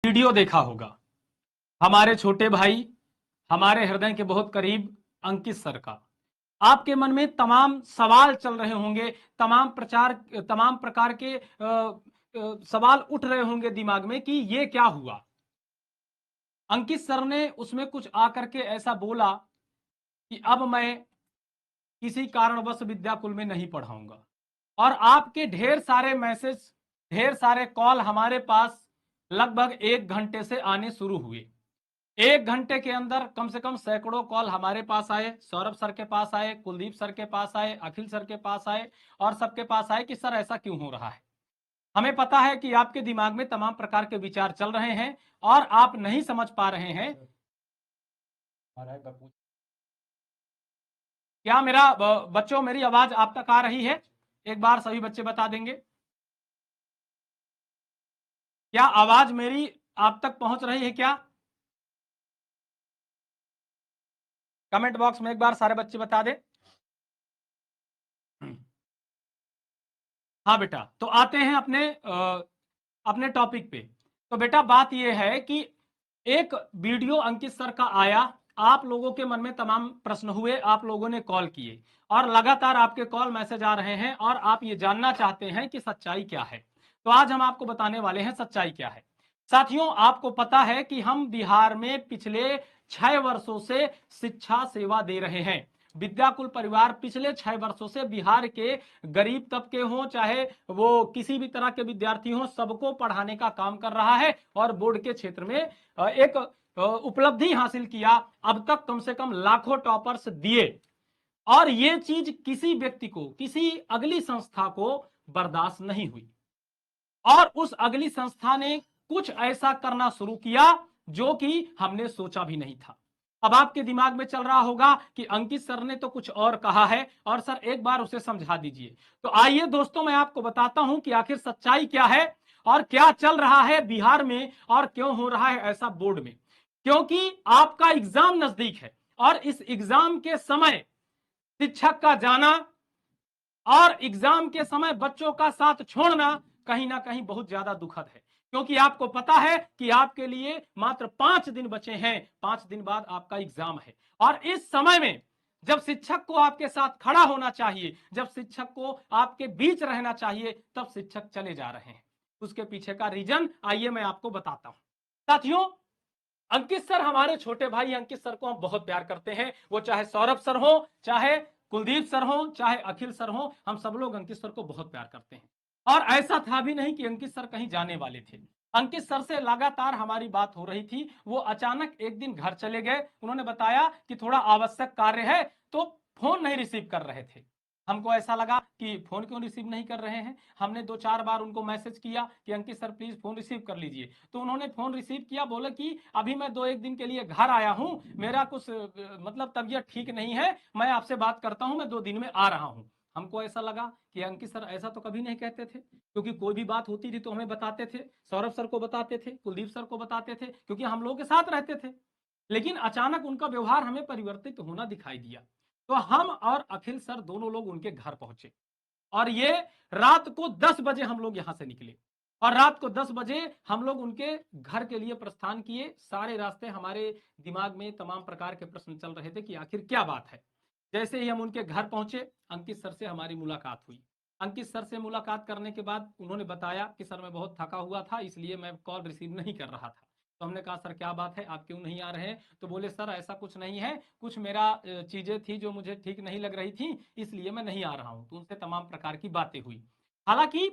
Video देखा होगा, हमारे छोटे भाई, हमारे हृदय के बहुत करीब अंकित सर का। आपके मन में तमाम सवाल चल रहे होंगे, तमाम प्रकार के सवाल उठ रहे होंगे दिमाग में कि ये क्या हुआ। अंकित सर ने उसमें कुछ आकर के ऐसा बोला कि अब मैं किसी कारणवश विद्याकुल में नहीं पढ़ाऊंगा। और आपके ढेर सारे मैसेज, ढेर सारे कॉल हमारे पास लगभग 1 घंटे से आने शुरू हुए। 1 घंटे के अंदर कम से कम सैकड़ों कॉल हमारे पास आए, सौरभ सर के पास आए, कुलदीप सर के पास आए, अखिल सर के पास आए, और सबके पास आए कि सर ऐसा क्यों हो रहा है। हमें पता है कि आपके दिमाग में तमाम प्रकार के विचार चल रहे हैं और आप नहीं समझ पा रहे हैं। क्या मेरा बच्चों मेरी आवाज आप तक आ रही है? एक बार सभी बच्चे बता देंगे, क्या आवाज मेरी आप तक पहुंच रही है क्या? कमेंट बॉक्स में एक बार सारे बच्चे बता दें। हाँ बेटा, तो आते हैं अपने टॉपिक पे। तो बेटा बात यह है कि एक वीडियो अंकित सर का आया, आप लोगों के मन में तमाम प्रश्न हुए, आप लोगों ने कॉल किए और लगातार आपके कॉल मैसेज आ रहे हैं और आप ये जानना चाहते हैं कि सच्चाई क्या है। तो आज हम आपको बताने वाले हैं सच्चाई क्या है। साथियों, आपको पता है कि हम बिहार में पिछले 6 वर्षों से शिक्षा सेवा दे रहे हैं। विद्याकुल परिवार पिछले 6 वर्षों से बिहार के गरीब तबके हों, चाहे वो किसी भी तरह के विद्यार्थी हों, सबको पढ़ाने का काम कर रहा है और बोर्ड के क्षेत्र में एक उपलब्धि हासिल किया। अब तक कम से कम लाखों टॉपर्स दिए और ये चीज किसी व्यक्ति को, किसी अगली संस्था को बर्दाश्त नहीं हुई और उस अगली संस्था ने कुछ ऐसा करना शुरू किया जो कि हमने सोचा भी नहीं था। अब आपके दिमाग में चल रहा होगा कि अंकित सर ने तो कुछ और कहा है और सर एक बार उसे समझा दीजिए। तो आइए दोस्तों, मैं आपको बताता हूं कि आखिर सच्चाई क्या है और क्या चल रहा है बिहार में और क्यों हो रहा है ऐसा बोर्ड में। क्योंकि आपका एग्जाम नजदीक है और इस एग्जाम के समय शिक्षक का जाना और एग्जाम के समय बच्चों का साथ छोड़ना कहीं ना कहीं बहुत ज्यादा दुखद है। क्योंकि आपको पता है कि आपके लिए मात्र 5 दिन बचे हैं, 5 दिन बाद आपका एग्जाम है और इस समय में जब शिक्षक को आपके साथ खड़ा होना चाहिए, जब शिक्षक को आपके बीच रहना चाहिए, तब शिक्षक चले जा रहे हैं। उसके पीछे का रीजन आइए मैं आपको बताता हूं। साथियों, अंकित सर हमारे छोटे भाई, अंकित सर को हम बहुत प्यार करते हैं। वो चाहे सौरभ सर हो, चाहे कुलदीप सर हो, चाहे अखिल सर हो, हम सब लोग अंकित सर को बहुत प्यार करते हैं। और ऐसा था भी नहीं कि अंकित सर कहीं जाने वाले थे। अंकित सर से लगातार हमारी बात हो रही थी। वो अचानक एक दिन घर चले गए। उन्होंने बताया कि थोड़ा आवश्यक कार्य है, तो फोन नहीं रिसीव कर रहे थे। हमको ऐसा लगा कि फोन क्यों रिसीव नहीं कर रहे हैं। हमने 2-4 बार उनको मैसेज किया कि अंकित सर प्लीज फोन रिसीव कर लीजिए। तो उन्होंने फोन रिसीव किया, बोले कि अभी मैं 2-1 दिन के लिए घर आया हूं, मेरा कुछ मतलब तबीयत ठीक नहीं है, मैं आपसे बात करता हूं, मैं 2 दिन में आ रहा हूं। हमको ऐसा लगा कि अंकित सर ऐसा तो कभी नहीं कहते थे, क्योंकि कोई भी बात होती थी तो हमें बताते थे, सौरभ सर को बताते थे, कुलदीप सर को बताते थे, क्योंकि हम लोगों के साथ रहते थे। लेकिन अचानक उनका व्यवहार हमें परिवर्तित होना दिखाई दिया। तो हम और अखिल सर दोनों लोग उनके घर पहुंचे और ये रात को 10 बजे हम लोग यहां से निकले और रात को 10 बजे हम लोग उनके घर के लिए प्रस्थान किए। सारे रास्ते हमारे दिमाग में तमाम प्रकार के प्रश्न चल रहे थे कि आखिर क्या बात है। जैसे ही हम उनके घर पहुंचे, अंकित सर से हमारी मुलाकात हुई। अंकित सर से मुलाकात करने के बाद उन्होंने बताया कि सर मैं बहुत थका हुआ था, इसलिए मैं कॉल रिसीव नहीं कर रहा था। तो हमने कहा सर क्या बात है, आप क्यों नहीं आ रहे हैं? तो बोले सर ऐसा कुछ नहीं है, कुछ मेरा चीजें थी जो मुझे ठीक नहीं लग रही थी, इसलिए मैं नहीं आ रहा हूं। तो उनसे तमाम प्रकार की बातें हुई। हालांकि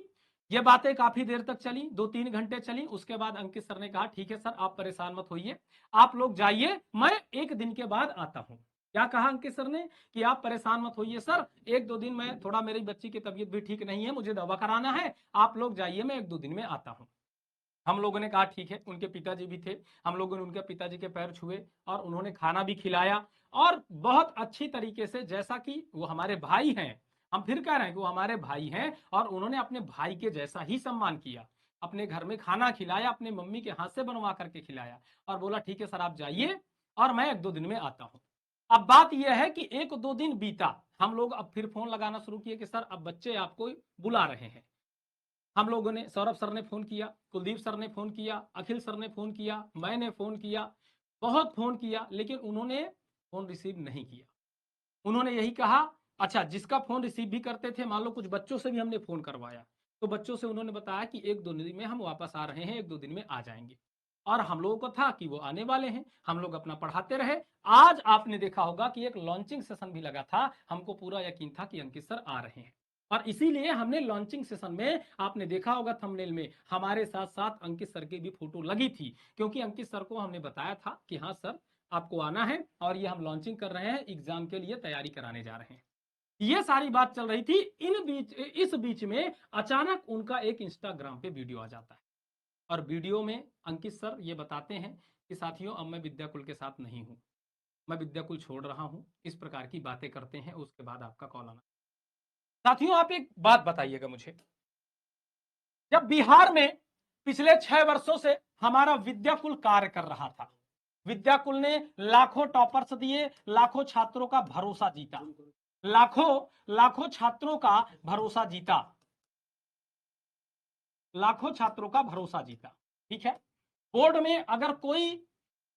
ये बातें काफी देर तक चली, 2-3 घंटे चली। उसके बाद अंकित सर ने कहा ठीक है सर, आप परेशान मत होइए, आप लोग जाइए, मैं 1 दिन के बाद आता हूं। क्या कहा अंकित सर ने कि आप परेशान मत होइए सर, 1-2 दिन में, थोड़ा मेरी बच्ची की तबीयत भी ठीक नहीं है, मुझे दवा कराना है, आप लोग जाइए, मैं 1-2 दिन में आता हूं। हम लोगों ने कहा ठीक है। उनके पिताजी भी थे, हम लोगों ने उनके पिताजी के पैर छुए और उन्होंने खाना भी खिलाया और बहुत अच्छी तरीके से, जैसा कि वो हमारे भाई हैं, हम फिर कह रहे हैं कि वो हमारे भाई हैं और उन्होंने अपने भाई के जैसा ही सम्मान किया। अपने घर में खाना खिलाया, अपने मम्मी के हाथ से बनवा करके खिलाया और बोला ठीक है सर आप जाइए और मैं 1-2 दिन में आता हूं। अब बात यह है कि 1-2 दिन बीता, हम लोग अब फिर फोन लगाना शुरू किए कि सर अब बच्चे आपको बुला रहे हैं। हम लोगों ने, सौरभ सर ने फोन किया, कुलदीप सर ने फोन किया, अखिल सर ने फोन किया, मैंने फोन किया, बहुत फोन किया, लेकिन उन्होंने फोन रिसीव नहीं किया। उन्होंने यही कहा, अच्छा जिसका फोन रिसीव भी करते थे, मान लो कुछ बच्चों से भी हमने फोन करवाया, तो बच्चों से उन्होंने बताया कि 1-2 दिन में हम वापस आ रहे हैं, 1-2 दिन में आ जाएंगे। और हम लोगों को था कि वो आने वाले हैं, हम लोग अपना पढ़ाते रहे। आज आपने देखा होगा कि एक लॉन्चिंग सेशन भी लगा था, हमको पूरा यकीन था कि अंकित सर आ रहे हैं, और इसीलिए हमने लॉन्चिंग सेशन में, आपने देखा होगा थंबनेल में, हमारे साथ साथ अंकित सर की भी फोटो लगी थी, क्योंकि अंकित सर को हमने बताया था कि हाँ सर आपको आना है, और ये हम लॉन्चिंग कर रहे हैं, एग्जाम के लिए तैयारी कराने जा रहे हैं। ये सारी बात चल रही थी। इस बीच में अचानक उनका एक इंस्टाग्राम पे वीडियो आ जाता है, और वीडियो में अंकित सर ये बताते हैं कि साथियों अब मैं विद्याकुल के साथ नहीं हूं, मैं विद्याकुल छोड़ रहा हूं, इस प्रकार की बातें करते हैं। उसके बाद आपका कॉल आना। साथियों आप एक बात बताइएगा मुझे, जब बिहार में पिछले 6 वर्षों से हमारा विद्याकुल कार्य कर रहा था, विद्याकुल ने लाखों टॉपर्स दिए, लाखों छात्रों का भरोसा जीता, लाखों छात्रों का भरोसा जीता, लाखों छात्रों का भरोसा जीता। ठीक है, बोर्ड में अगर कोई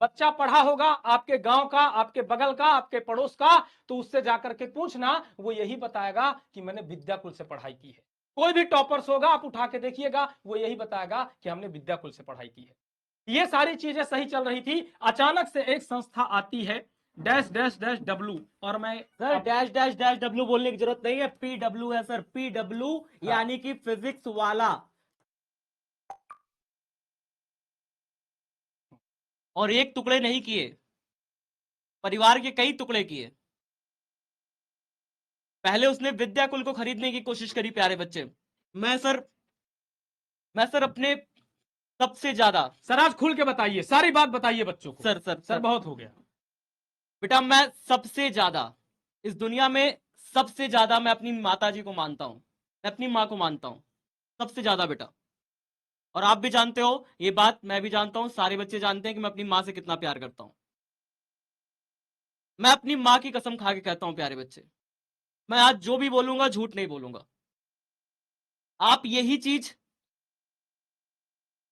बच्चा पढ़ा होगा आपके गांव का, आपके बगल का, आपके पड़ोस का, तो उससे जाकर के पूछना, वो यही बताएगा कि मैंने विद्याकुल से पढ़ाई की है। कोई भी टॉपर्स होगा आप उठा के देखिएगा, वो यही बताएगा कि हमने विद्याकुल से पढ़ाई की है। ये सारी चीजें सही चल रही थी, अचानक से एक संस्था आती है डैश डैश डैश डब्ल्यू, और मैं sir dash dash dash W बोलने की जरूरत नहीं है, PW है सर, PW यानी कि फिजिक्स वाला, और एक टुकड़े नहीं किए, परिवार के कई टुकड़े किए। पहले उसने विद्याकुल को खरीदने की कोशिश करी प्यारे बच्चे। मैं सर अपने सबसे ज्यादा, सर आज खुल के बताइए, सारी बात बताइए बच्चों को। सर बहुत हो गया बेटा, मैं सबसे ज्यादा इस दुनिया में, सबसे ज्यादा मैं अपनी माताजी को मानता हूं, मैं अपनी मां को मानता हूं सबसे ज्यादा बेटा। और आप भी जानते हो ये बात, मैं भी जानता हूं, सारे बच्चे जानते हैं कि मैं अपनी मां से कितना प्यार करता हूं। मैं अपनी मां की कसम खा के कहता हूं प्यारे बच्चे, मैं आज जो भी बोलूंगा झूठ नहीं बोलूंगा। आप यही चीज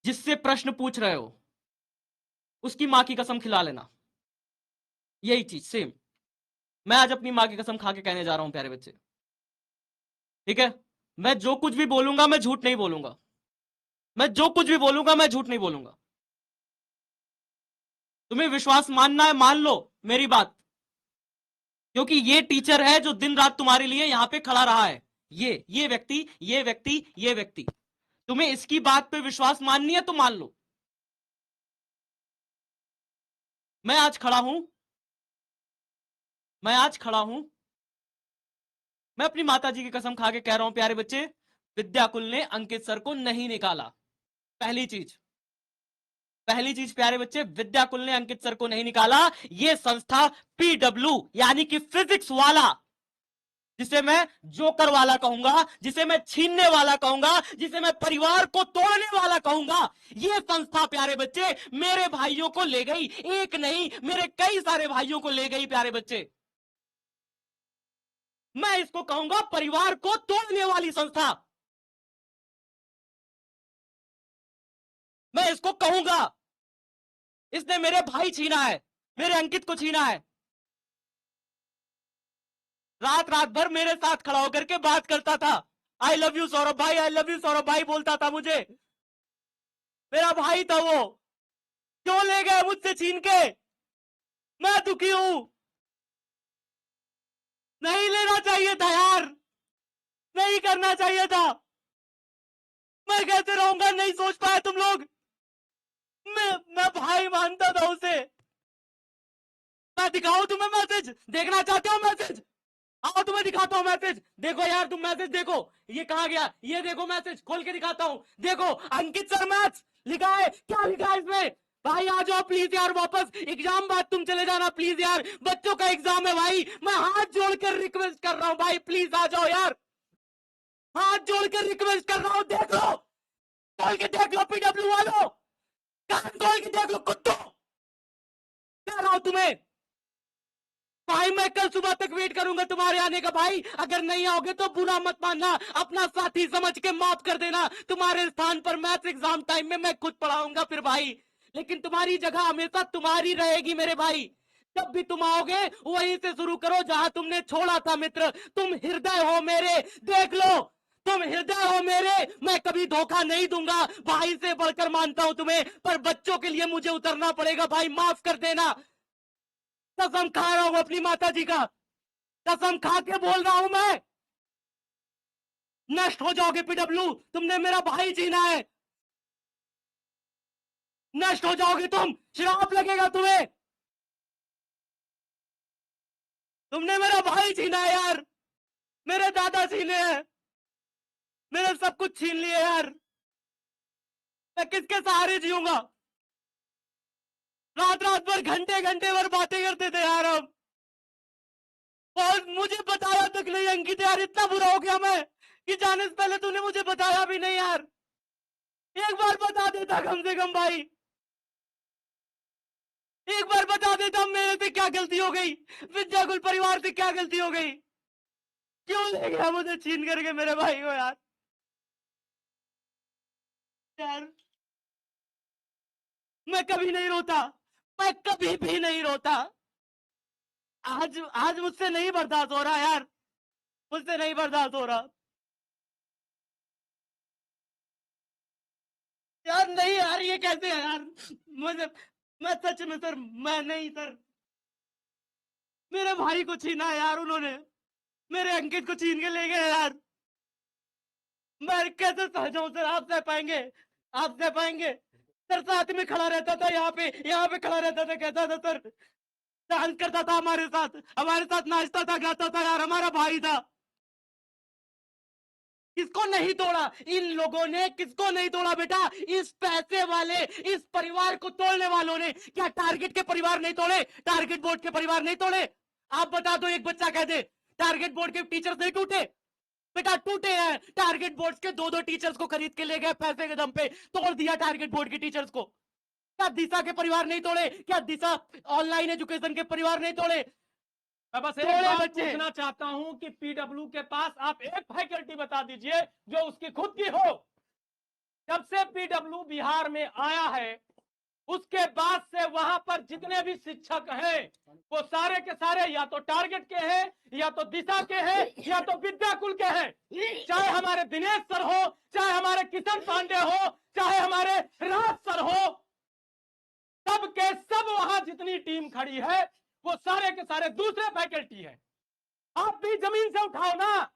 जिससे प्रश्न पूछ रहे हो उसकी मां की कसम खिला लेना, यही चीज सेम मैं आज अपनी मां की कसम खा के कहने जा रहा हूं प्यारे बच्चे। ठीक है, मैं जो कुछ भी बोलूंगा मैं झूठ नहीं बोलूंगा, मैं जो कुछ भी बोलूंगा मैं झूठ नहीं बोलूंगा। तुम्हें विश्वास मानना है मान लो मेरी बात, क्योंकि ये टीचर है जो दिन रात तुम्हारे लिए यहां पे खड़ा रहा है, ये व्यक्ति, ये व्यक्ति, ये व्यक्ति। तुम्हें इसकी बात पे विश्वास माननी है तो मान लो। मैं आज खड़ा हूं, मैं आज खड़ा हूं, मैं अपनी माताजी की कसम खा के कह रहा हूं प्यारे बच्चे, विद्याकुल ने अंकित सर को नहीं निकाला। पहली चीज, पहली चीज प्यारे बच्चे, विद्याकुल ने अंकित सर को नहीं निकाला। यह संस्था PW यानी कि फिजिक्स वाला, जिसे मैं जोकर वाला कहूंगा, जिसे मैं छीनने वाला कहूंगा, जिसे मैं परिवार को तोड़ने वाला कहूंगा, यह संस्था प्यारे बच्चे मेरे भाइयों को ले गई, एक नहीं मेरे कई सारे भाइयों को ले गई प्यारे बच्चे। मैं इसको कहूंगा परिवार को तोड़ने वाली संस्था, मैं इसको कहूंगा। इसने मेरे भाई छीना है, मेरे अंकित को छीना है। रात रात भर मेरे साथ खड़ा होकर के बात करता था, आई लव यू सौरभ भाई, आई लव यू सौरभ भाई बोलता था मुझे, मेरा भाई था वो, क्यों ले गए मुझसे छीन के, मैं दुखी हूं। नहीं लेना चाहिए था यार, नहीं करना चाहिए था। मैं कैसे रहूंगा, नहीं सोच पाए तुम लोग। मैं भाई मानता था उसे। मैं दिखाऊं तुम्हें मैसेज, देखना चाहते हो मैसेज? आओ तुम्हें दिखाता हूं मैसेज, देखो यार तुम मैसेज देखो, ये कहां गया, ये देखो मैसेज खोल के दिखाता हूं, देखो अंकित सर मैथ्स लिखा है, क्या लिखा है इसमें? भाई आ जाओ प्लीज यार वापस, एग्जाम बाद तुम चले जाना प्लीज यार, बच्चों का एग्जाम है भाई, मैं हाथ जोड़कर रिक्वेस्ट कर रहा हूं भाई, प्लीज आ जाओ यार, हाथ जोड़कर रिक्वेस्ट कर रहा हूं, देख लो, खोल के देख लो PW वालों, कान खोल के देख लो कुत्तों, कह रहा हूं तुम्हें। भाई मैं कल सुबह तक वेट करूंगा तुम्हारे आने का भाई, अगर नहीं आओगे तो बुरा मत मानना, अपना साथी समझ के माफ कर देना। तुम्हारे स्थान पर मैथ्स एग्जाम टाइम में मैं खुद पढ़ाऊंगा फिर भाई, लेकिन तुम्हारी जगह हमेशा तुम्हारी रहेगी मेरे भाई। जब भी तुम आओगे वहीं से शुरू करो जहां तुमने छोड़ा था मित्र। तुम हृदय हो मेरे, देख लो, तुम हृदय हो मेरे, मैं कभी धोखा नहीं दूंगा, भाई से बढ़कर मानता हूं तुम्हें, पर बच्चों के लिए मुझे उतरना पड़ेगा भाई, माफ कर देना। कसम खा रहा हूं अपनी माता जी का, कसम खा के बोल रहा हूं मैं। नष्ट हो जाओगे पीडब्ल्यू, तुमने मेरा भाई छीना है, नष्ट हो जाओगे तुम, श्राप लगेगा तुम्हें। तुमने मेरा भाई छीना है यार, मेरे दादा छीने हैं, मेरे सब कुछ छीन लिए यार, मैं किसके सहारे जीऊंगा। रात रात भर घंटे घंटे भर बातें करते थे यार हम, और मुझे बताया तक नहीं अंकित यार, इतना बुरा हो गया मैं कि जाने से पहले तूने मुझे बताया भी नहीं यार, एक बार बता देता कम से कम भाई, एक बार बता देता मेरे से क्या गलती हो गई, विद्याकुल परिवार से क्या गलती हो गई, क्यों ले गया मुझे छीन करके मेरे भाई को यार। यार मैं कभी नहीं रोता, मैं कभी भी नहीं रोता, आज आज मुझसे नहीं बर्दाश्त हो रहा यार, मुझसे नहीं बर्दाश्त हो रहा यार, नहीं यार ये कैसे है यार, मुझे, मैं सच में सर, मैं नहीं सर, मेरे भाई को छीना है यार उन्होंने, मेरे अंकित को छीन के ले गए यार, मैं कैसे सह जाऊं सर, आप सह पाएंगे, आप सह पाएंगे सर, साथ में खड़ा रहता था यहाँ पे खड़ा रहता था, कहता था सर, डांस करता था हमारे साथ नाचता था, गाता था यार, हमारा भाई था। किसको नहीं तोड़ा इन लोगों ने, किसको नहीं तोड़ा बेटा, इस पैसे वाले, इस परिवार को तोड़ने वालों ने। क्या टारगेट के परिवार नहीं तोड़े, टारगेट बोर्ड के परिवार नहीं तोड़े? आप बता दो, एक बच्चा कह दे टारगेट बोर्ड के टीचर्स नहीं टूटे, बेटा टूटे हैं। टारगेट बोर्ड के दो टीचर्स को खरीद के ले गए पैसे के दम पे, तोड़ दिया टारगेट बोर्ड के टीचर्स को। क्या दिशा के परिवार नहीं तोड़े, क्या दिशा ऑनलाइन एजुकेशन के परिवार नहीं तोड़े? मैं बस एक तोड़े बात बच्चे। पूछना चाहता हूं कि पीडब्ल्यू के पास आप एक फैकल्टी बता दीजिए जो उसकी खुद की हो। जब से पीडब्ल्यू बिहार में आया है उसके बाद से वहां पर जितने भी शिक्षक हैं वो सारे के सारे या तो टारगेट के हैं, या तो दिशा के हैं, या तो विद्याकुल के हैं। चाहे हमारे दिनेश सर हो, चाहे हमारे किशन पांडे हो, चाहे हमारे राज सर हो, सब के सब वहां जितनी टीम खड़ी है वो सारे के सारे दूसरे फैकल्टी है। आप भी जमीन से उठाओ ना,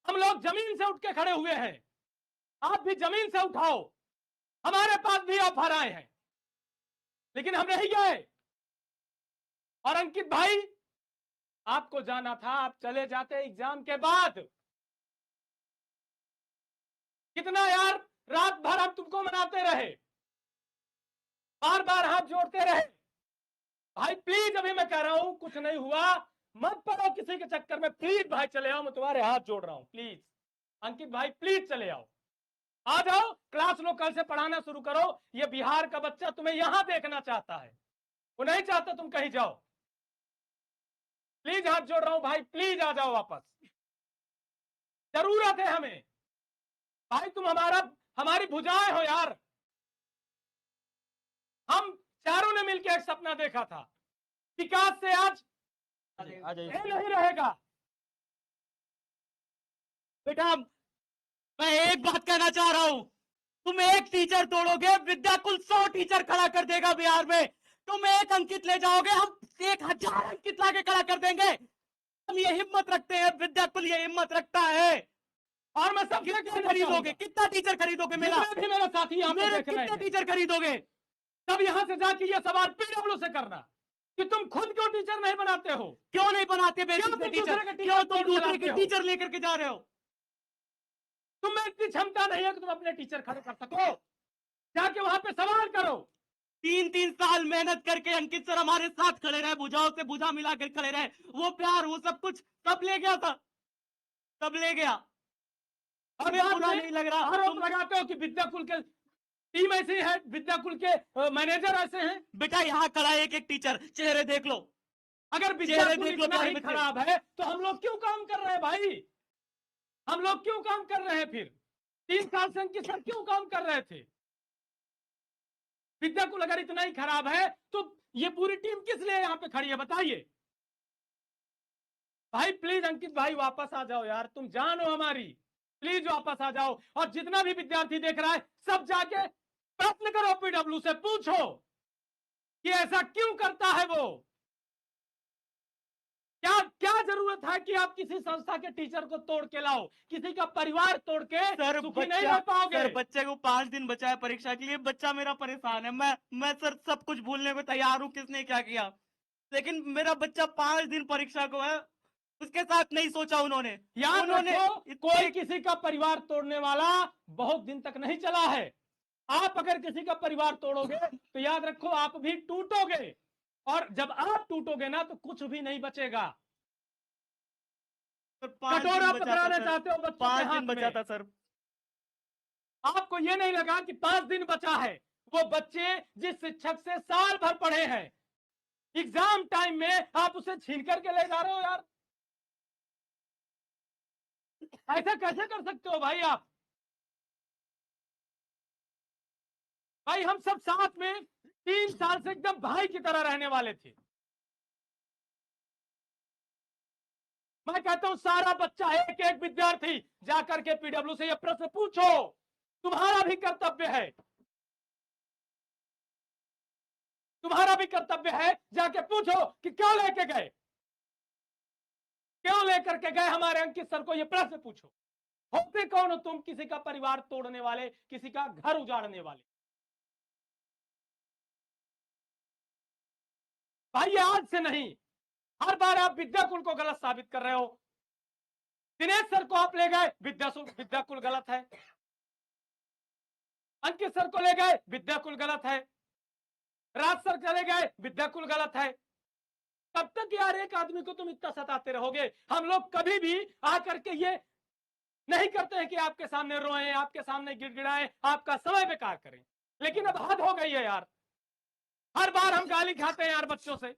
हम लोग जमीन से उठ के खड़े हुए हैं, आप भी जमीन से उठाओ। हमारे पास भी ऑफर आए हैं लेकिन हम नहीं गए। और अंकित भाई, आपको जाना था, आप चले जाते एग्जाम के बाद। कितना यार रात भर हम तुमको मनाते रहे, बार बार हाथ जोड़ते रहे। भाई प्लीज, अभी मैं कह रहा हूं कुछ नहीं हुआ, मत पड़ो किसी के चक्कर में, प्लीज भाई चले आओ, मैं तुम्हारे हाथ जोड़ रहा हूं, प्लीज अंकित भाई प्लीज चले आओ, आ जाओ, क्लास लो, कल से पढ़ाना शुरू करो। ये बिहार का बच्चा तुम्हें यहां देखना चाहता है, वो नहीं चाहता तुम कहीं जाओ। प्लीज हाथ जोड़ रहा हूं भाई, प्लीज आ जाओ वापस, जरूरत है हमें भाई, तुम हमारी भुजाएं हो यार। हम चारों ने मिलकर एक सपना देखा था, विकास से आज ये नहीं रहेगा। बेटा मैं एक बात कहना चाह रहा हूं, तुम एक टीचर तोड़ोगे, विद्याकुल 100 टीचर खड़ा कर देगा बिहार में। तुम एक अंकित ले जाओगे, हम 1000 अंकित लाके खड़ा कर देंगे। हम ये हिम्मत रखते हैं, विद्याकुल ये हिम्मत रखता है। और मैं सब कितना खरीदोगे, कितना टीचर खरीदोगे मेरा, भी मेरा साथी यहाँ पे मेरे देख रहे कितने हैं, टीचर खरीदोगे? तब यहां से जाके ये सवाल पीडब्ल्यू से करना कि तुम खुद क्यों टीचर नहीं बनाते हो, क्यों नहीं बनाते क्यों तुम टीचर, दूसरे के टीचर क्यों तुम तोड़ दूसरे चलाते के हो? टीचर लेकर के जा रहे हो? तुम्हें इतनी क्षमता नहीं है कि तुम अपने टीचर खड़े कर सको, जाके वहां पे सवाल करो। 3-3 साल मेहनत करके अंकित सर हमारे साथ खड़े रहे, भुजाओं से भुजा मिलाकर खड़े रहे, वो प्यार, वो सब कुछ सब ले गया था, सब ले गया। और हमें बुरा नहीं लग रहा। आरोप लगाते हो कि विद्याकुल के टीम ऐसी है, विद्याकुल के मैनेजर ऐसे हैं। बेटा यहाँ खड़ा एक एक टीचर, चेहरे देख लो, अगर चेहरे विद्याकुल देख लो इतना प्यारे ही बच्चे। खराब है तो हम लोग क्यों काम कर रहे हैं भाई? हम लोग क्यों काम कर रहे हैं फिर? 3 साल से अंकित सर क्यों काम कर रहे थे? विद्याकुल अगर इतना ही खराब है तो ये पूरी टीम किस लिए यहां पे खड़ी है बताइए? भाई प्लीज अंकित भाई वापस आ जाओ यार, तुम जान हो हमारी, प्लीज वापस आ जाओ। और जितना भी विद्यार्थी देख रहा है सब जाके प्रश्न करो, पीडब्ल्यू से पूछो कि ऐसा क्यों करता है वो। क्या क्या जरूरत है कि आप किसी संस्था के टीचर को तोड़ के लाओ, किसी का परिवार तोड़ के सर सुखी नहीं बच्चा रह पाओगे? सर बच्चे को 5 दिन बचा है परीक्षा के लिए, बच्चा मेरा परेशान है। मैं सर सब कुछ भूलने को तैयार हूँ किसने क्या किया, लेकिन मेरा बच्चा 5 दिन परीक्षा को है, उसके साथ नहीं सोचा उन्होंने। याद उन्होंने रखो, कोई इतने किसी का परिवार तोड़ने वाला बहुत दिन तक नहीं चला है। आप अगर किसी का परिवार तोड़ोगे तो याद रखो आप भी टूटोगे, और जब आप टूटोगे ना तो कुछ भी नहीं बचेगा। सर 5 दिन कटोरा बचा था पकड़ाना सर, चाहते हो बच्चों के 5 हाथ दिन बचा में। था सर। आपको ये नहीं लगा कि 5 दिन बचा है? वो बच्चे जिस शिक्षक से साल भर पढ़े हैं, एग्जाम टाइम में आप उसे छीन करके ले जा रहे हो यार। ऐसा कैसे कर सकते हो भाई आप? भाई हम सब साथ में 3 साल से एकदम भाई की तरह रहने वाले थे। मैं कहता हूं सारा बच्चा, एक एक विद्यार्थी जाकर के पीडब्ल्यू से यह प्रश्न पूछो, तुम्हारा भी कर्तव्य है, तुम्हारा भी कर्तव्य है। जाके पूछो कि क्यों लेके गए, क्यों लेकर के गए हमारे अंकित सर को, यह प्रश्न पूछो। होते कौन हो तुम? किसी का परिवार तोड़ने वाले, किसी का घर उजाड़ने वाले। भाई ये आज से नहीं, हर बार आप विद्याकुल को गलत साबित कर रहे हो। दिनेश सर को आप ले गए, विद्याकुल गलत है। अंकित सर को ले गए, विद्याकुल गलत है। राज सर चले गए, विद्याकुल गलत है। तब तक यार एक आदमी को तुम इतना सताते रहोगे? हम लोग कभी भी आकर के ये नहीं करते हैं कि आपके सामने रोएं, आपके सामने गिड़गिड़ाएं, आपका समय बेकार करें, लेकिन अब हद हो गई है यार। हर बार हम गाली खाते हैं यार बच्चों से।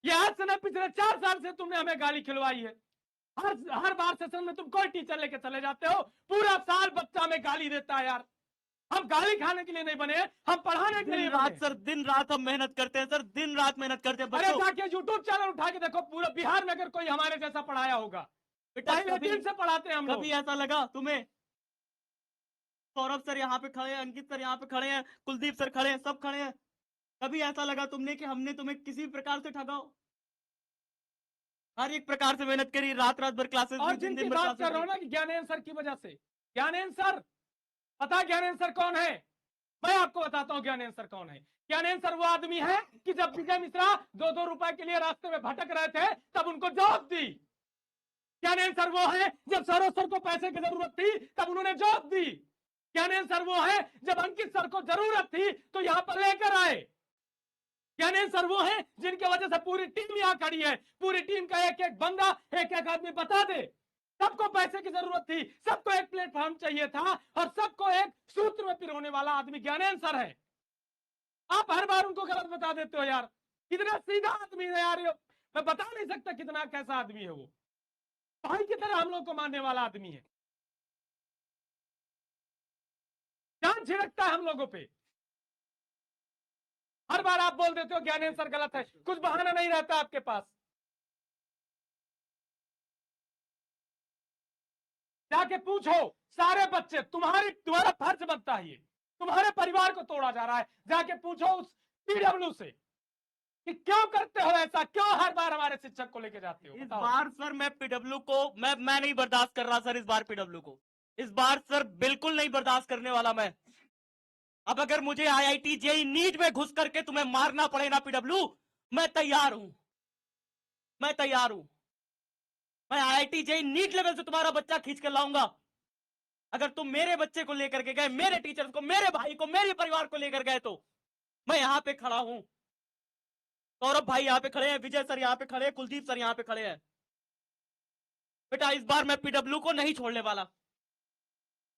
ये आज से ना, पिछले 4 साल से तुमने हमें गाली खिलवाई है। हर बार सेशन में तुम कोई टीचर लेके चले जाते हो, पूरा साल बच्चा में गाली देता है यार। हम गाली खाने के लिए नहीं बने, हम पढ़ाने के लिए दिन बने। रात सर, दिन रात हम मेहनत करते हैं सर, दिन रात मेहनत करते हैं अरे बच्चों। जाके यूट्यूब चैनल उठा के देखो, पूरा बिहार में अगर कोई हमारे जैसा पढ़ाया होगा। बेटा पहले दिन से पढ़ाते हैं हम लोग। कभी ऐसा लगा तुम्हें? सौरभ सर यहाँ पे खड़े हैं, अंकित सर यहाँ पे खड़े हैं, कुलदीप सर खड़े हैं, सब खड़े हैं। कभी ऐसा लगा तुमने कि हमने तुम्हें किसी भी प्रकार से ठगा हो? हर एक प्रकार से मेहनत करी, रात रात भर क्लासेस और ली, दिन जिनकी दिन भर बात कर क्लासेस रहा हूं ली। ना कि ज्ञानेंद्र सर की वजह से, ज्ञानेंद्र सर, पता है ज्ञानेंद्र सर कौन है? मैं आपको बताता हूं ज्ञानेंद्र सर कौन है। ज्ञानेंद्र सर वो आदमी है कि जब विजय मिश्रा 2-2 रुपए के लिए रास्ते में भटक रहे थे तब उनको जॉब दी। ज्ञानेंद्र सर वो है जब सरोज सर को पैसे की जरूरत थी तब उन्होंने जॉब दी। ज्ञानेंद्र सर वो है जब अंकित सर को जरूरत थी तो यहां पर लेकर आए। ज्ञानेंद्र सर वो है जिनकी वजह से पूरी टीम यहां खड़ी है। पूरी टीम का एक एक बंदा, एक एक आदमी बता दे। सबको पैसे की जरूरत थी, सबको एक प्लेटफॉर्म चाहिए था, और सबको एक सूत्र में पिरोने वाला आदमी ज्ञानेंद्र सर है। आप हर बार उनको गलत बता देते हो यार। कितना सीधा आदमी है यार ये, मैं बता नहीं सकता कितना कैसा आदमी है वो। भाई की तरह हम लोग को मानने वाला आदमी है, जान छिड़कता है हम लोगों पे। हर बार आप बोल देते हो ज्ञानेंद्र सर गलत है, कुछ बहाना नहीं रहता आपके पास। जाके पूछो, सारे बच्चे, तुम्हारा फर्ज बनता है ये, तुम्हारे परिवार को तोड़ा जा रहा है। जाके पूछो उस पीडब्ल्यू से कि क्यों करते हो ऐसा, क्यों हर बार हमारे शिक्षक को लेके जाते हो? इस बताओ। बार सर मैं पीडब्ल्यू को मैं नहीं बर्दाश्त कर रहा सर। इस बार पीडब्ल्यू को, इस बार सर बिल्कुल नहीं बर्दाश्त करने वाला मैं। अब अगर मुझे आईआईटी जेई नीट में घुस करके तुम्हें मारना पड़े ना पीडब्ल्यू, मैं तैयार हूं, मैं तैयार हूं। मैं आईआईटी जेई नीट लेवल से तुम्हारा बच्चा खींच कर लाऊंगा। अगर तुम मेरे बच्चे को लेकर के गए, मेरे टीचर्स को, मेरे भाई को, मेरे परिवार को लेकर गए, तो मैं यहां पे खड़ा हूं। सौरभ भाई यहाँ पे खड़े हैं, विजय सर यहाँ पे खड़े हैं, कुलदीप सर यहाँ पे खड़े हैं। बेटा इस बार मैं पीडब्ल्यू को नहीं छोड़ने वाला,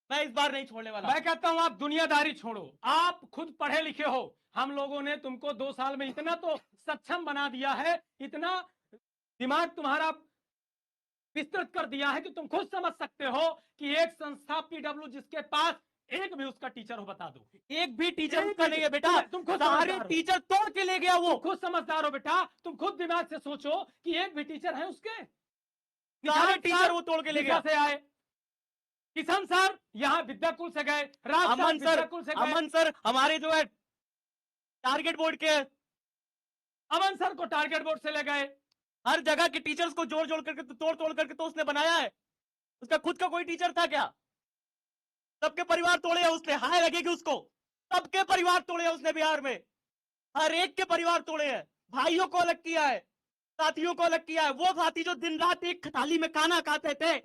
मैं इस बार नहीं छोड़ने वाला। मैं कहता हूं आप दुनियादारी छोड़ो, आप खुद पढ़े लिखे हो। हम लोगों ने तुमको 2 साल में इतना तो सक्षम बना दिया है, इतना दिमाग तुम्हारा विस्तृत कर दिया है कि तुम खुद समझ सकते हो कि एक संस्था पीडब्ल्यू जिसके पास एक भी उसका टीचर हो, बता दो। एक भी टीचर एक उसका भी नहीं है बेटा, तुम खुद सारे समझदार हो। टीचर तोड़ के ले गया वो। तुम खुद समझदार हो बेटा, तुम खुद दिमाग से सोचो कि एक भी टीचर है उसके। सारे निशांत टीचर सर वो तोड़ के ले दिशा गया। से आए, किशन सर यहाँ विद्याकुल से गए, राज सर अमन सर, विद्याकुल से गए, अमन सर हमारे जो है टारगेट बोर्ड के अमन सर को टारगेट बोर्ड से ले गए। हर जगह के टीचर्स को जोड़ जोड़ करके तोड़ तोड़ करके तो उसने बनाया है। उसका खुद का कोई टीचर था क्या? सबके परिवार तोड़े हैं उसने, हाय लगेगी उसको। सबके परिवार तोड़े हैं उसने बिहार में, हर एक के परिवार तोड़े हैं। भाइयों को अलग किया है, साथियों को अलग किया है। वो साथी जो दिन रात एक थाली में खाना खाते थे,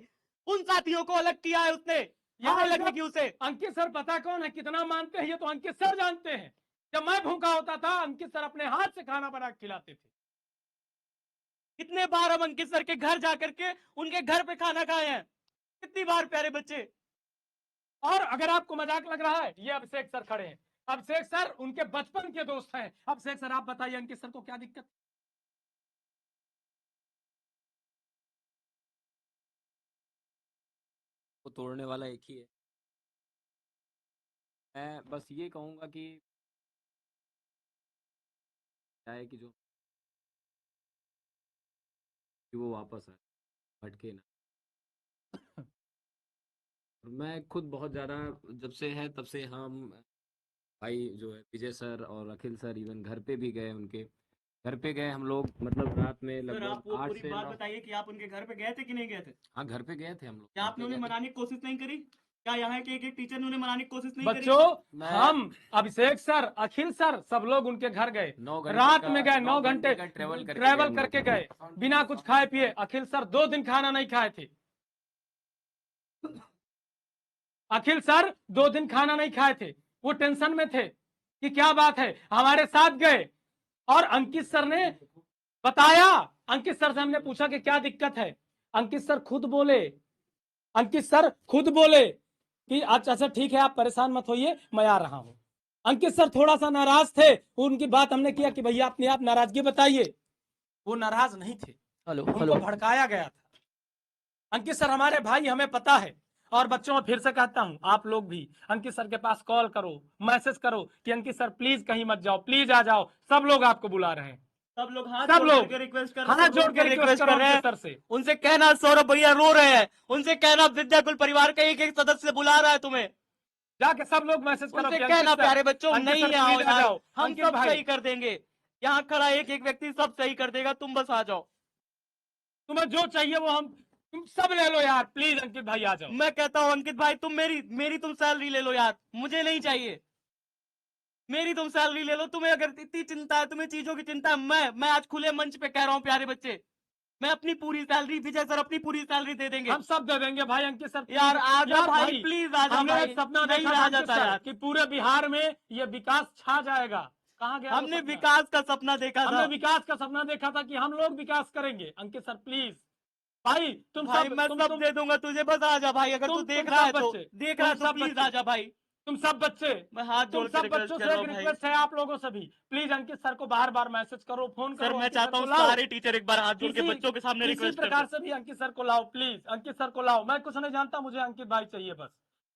उन साथियों को अलग किया है उसने, हाय लगेगी उसे। अंकित सर पता कौन है, कितना मानते हैं ये तो अंकित सर जानते हैं। जब मैं भूखा होता था अंकित सर अपने हाथ से खाना बना के खिलाते थे। कितने बार हम अंकित सर के घर जाकर के उनके घर पे खाना खाए हैं, कितनी बार प्यारे बच्चे। और अगर आपको मजाक लग रहा है, ये अभिषेक सर खड़े हैं, अभिषेक सर उनके बचपन के दोस्त हैं। अभिषेक सर आप बताइए अंकित सर को क्या दिक्कत? को तोड़ने वाला एक ही है। मैं बस ये कहूँगा कि क्या है कि जो कि वो वापस आए, भटके ना। और मैं खुद बहुत ज़्यादा जब से है तब से हम भाई जो है विजय सर और अखिल सर इवन घर पे भी गए, उनके घर पे गए हम लोग, मतलब रात में सर आप लगभग वो 8 पूरी से बात 9। बताइए कि आप उनके घर पे गए थे कि नहीं गए थे? हाँ घर पे गए थे हम लोग। क्या घर आपने पे उन्हें गए थे। मनाने की कोशिश नहीं करी? क्या यहाँ के एक टीचर ने उन्हें मनाने की कोशिश नहीं करी? बच्चों मैं हम अभिषेक सर अखिल सर सब लोग उनके घर गए, 9 घंटे रात का में गए, 9 घंटे घंटे का ट्रेवल करके ट्रैवल हम करके लोग। गए बिना कुछ खाए पिए। अखिल सर 2 दिन खाना नहीं खाए थे। अखिल सर 2 दिन खाना नहीं खाए थे, वो टेंशन में थे कि क्या बात है। हमारे साथ गए और अंकित सर ने बताया, अंकित सर से हमने पूछा कि क्या दिक्कत है। अंकित सर खुद बोले, अंकित सर खुद बोले कि अच्छा ठीक है आप परेशान मत होइए, मैं आ रहा हूं। अंकित सर थोड़ा सा नाराज थे, उनकी बात हमने किया कि भैया अपने आप नाराजगी बताइए। वो नाराज नहीं थे, उनको भड़काया गया था। अंकित सर हमारे भाई, हमें पता है। और बच्चों में फिर से कहता हूं, आप लोग भी अंकित सर के पास कॉल करो, मैसेज करो कि अंकित सर प्लीज कहीं मत जाओ, प्लीज आ जाओ। सब लोग आपको बुला रहे हैं, सब लोग हाथ सब जोड़ लोग करके रिक्वेस्ट कर हाथ जोड़ के रिक्वेस्ट कर रहे हैं हैं। सर से। उनसे कहना सौरभ भैया रो रहे हैं, उनसे कहना विद्याकुल परिवार का एक एक सदस्य बुला रहा है तुम्हें। जाके सब लोग मैसेज करो उनसे कि अंकित कहना सर, प्यारे बच्चों अंकित नहीं सर आओ प्लीज आ यार, जाओ। हम अंकित सब भाई सही कर देंगे। यहाँ खड़ा एक एक व्यक्ति सब सही कर देगा, तुम बस आ जाओ। तुम्हें जो चाहिए वो हम, तुम सब ले लो यार, प्लीज अंकित भाई आ जाओ। मैं कहता हूँ अंकित भाई तुम मेरी तुम सैलरी ले लो यार, मुझे नहीं चाहिए। मेरी तुम सैलरी ले लो, तुम्हें अगर इतनी चिंता है, तुम्हें चीजों की चिंता है, मैं आज खुले मंच पे कह रहा हूँ प्यारे बच्चे, मैं अपनी पूरी सैलरी, विजय सर अपनी पूरी सैलरी दे देंगे। हम सब दे देंगे भाई। अंकित सर यार आ जा यार भाई, प्लीज आ जा हमने भाई। एक सपना नहीं देखा था रहा अंकित जाता सर यार, कि पूरे बिहार में ये विकास छा जाएगा। कहाँ गया वो हमने सपना? विकास का सपना देखा हमने था। विकास का सपना देखा था कि हम लोग विकास करेंगे। अंकित सर प्लीज भाई, तुम भाई सब मैं तुम सब तुम दे दूंगा तुझे, बस आ जा भाई। अगर तू तुम देख तुम रहा है सब तो बच्चे, देख रहा है तुम तो सब प्लीज बच्चे, आ जा भाई। तुम सब बच्चे, मैं हाथ तुम जोड़ के सब रिक्वेस्ट बच्चों कर से रहा एक हूँ भाई। रिक्वेस्ट है आप लोगों से भी, प्लीज अंकित सर को बार बार मैसेज करो, फोन सर करो। मैं अंकित चाहता को हूँ लाओ। सारे टीचर एक बार हाथ जोड़ के किसी बच्चों के सामने किसी रिक्वेस्ट कर प्रकार दो। से भी अंकित सर को लाओ, प्लीज अंकित सर को लाओ। मैं कुछ नहीं जानता, मुझे अंकित भाई चाहिए बस।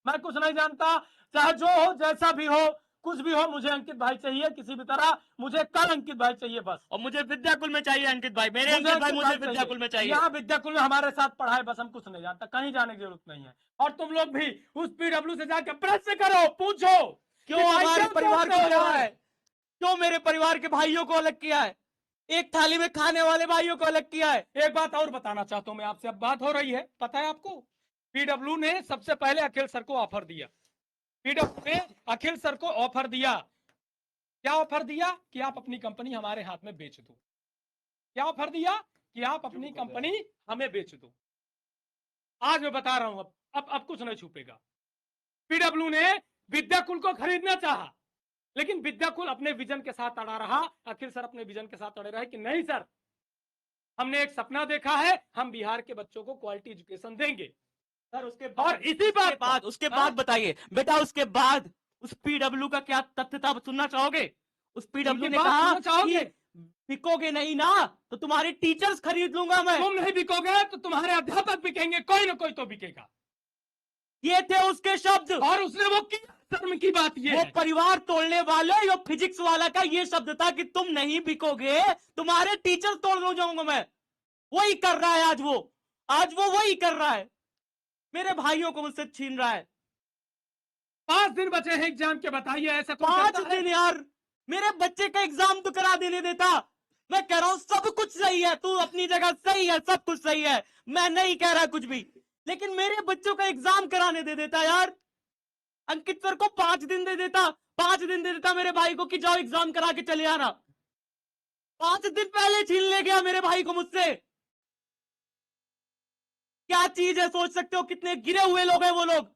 मैं कुछ नहीं जानता, चाहे जो हो, जैसा भी हो, कुछ भी हो, मुझे अंकित भाई चाहिए किसी भी तरह। मुझे कल अंकित भाई चाहिए बस। और मुझे विद्याकुल में चाहिए अंकित भाई, मेरे मुझे अंकित भाई अंकित मुझे भाई विद्याकुल में चाहिए। यहाँ विद्याकुल में हमारे साथ पढ़ाए, बस हम कुछ नहीं जानता, कहीं जाने की जरूरत नहीं है। और तुम लोग भी उस पीडब्ल्यू से जाकर प्रश्न करो, पूछो क्यों कि भाई हमारे क्यों परिवार तोड़ते को हो तोड़ा यार? है? क्यों मेरे परिवार के भाइयों को अलग किया है? एक थाली में खाने वाले भाइयों को अलग किया है। एक बात और बताना चाहता हूं मैं आपसे, अब बात हो रही है, पता है आपको, पीडब्ल्यू ने सबसे पहले अखिल सर को ऑफर दिया। पीडब्ल्यू ने अखिल सर को ऑफर दिया, क्या ऑफर दिया? कि आप अपनी कंपनी हमारे हाथ में बेच दो। क्या ऑफर दिया? कि आप अपनी कंपनी हमें बेच दो। आज मैं बता रहा हूं, अब कुछ नहीं छुपेगा। पीडब्ल्यू ने विद्याकुल को खरीदना चाहा, लेकिन विद्याकुल अपने विजन के साथ अड़ा रहा। अखिल सर अपने विजन के साथ अड़े रहे कि नहीं सर, हमने एक सपना देखा है, हम बिहार के बच्चों को क्वालिटी एजुकेशन देंगे। सर उसके और इसी बात बाद उसके बाद बताइए बेटा, उसके बाद उस पीडब्ल्यू का क्या तथ्य था, सुनना चाहोगे? उस पीडब्ल्यू ने बात कहा सुनना चाहोगे? कि बिकोगे नहीं ना तो तुम्हारे टीचर्स खरीद लूंगा मैं। तुम नहीं बिकोगे तो तुम्हारे अध्यापक बिकेंगे, कोई ना कोई तो बिकेगा। ये थे उसके शब्द। और उसने वो किया। शर्म की बात ये वो है। परिवार तोड़ने वाले यो फिजिक्स वाला का ये शब्द था कि तुम नहीं बिकोगे, तुम्हारे टीचर तोड़ जाऊंगा मैं। वही कर रहा है आज वो वही कर रहा है, मेरे भाइयों को मुझसे छीन रहा है। 5 दिन बचे हैं एग्जाम के, बताइए ऐसा कोई 5 करता है? दिन यार, मेरे बच्चे का एग्जाम तो करा देने देता। मैं कह रहा हूं सब कुछ सही है, तू अपनी जगह सही है, सब कुछ सही है, मैं नहीं कह रहा कुछ भी, लेकिन मेरे बच्चों का एग्जाम कराने दे देता यार। अंकित सर को 5 दिन दे देता, 5 दिन दे देता मेरे भाई को कि जाओ एग्जाम करा के चले आना। 5 दिन पहले छीन ले गया मेरे भाई को मुझसे। क्या चीज है सोच सकते हो, कितने गिरे हुए लोग हैं वो लोग।